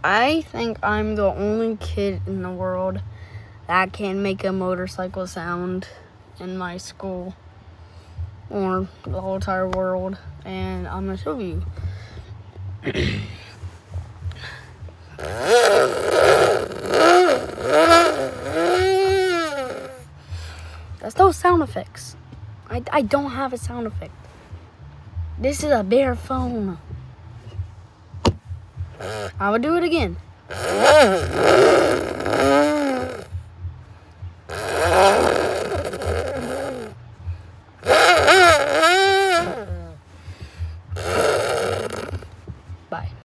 I think I'm the only kid in the world that can make a motorcycle sound in my school or the whole entire world, and I'm gonna show you. That's no sound effects. I don't have a sound effect. This is a bare phone. I will do it again.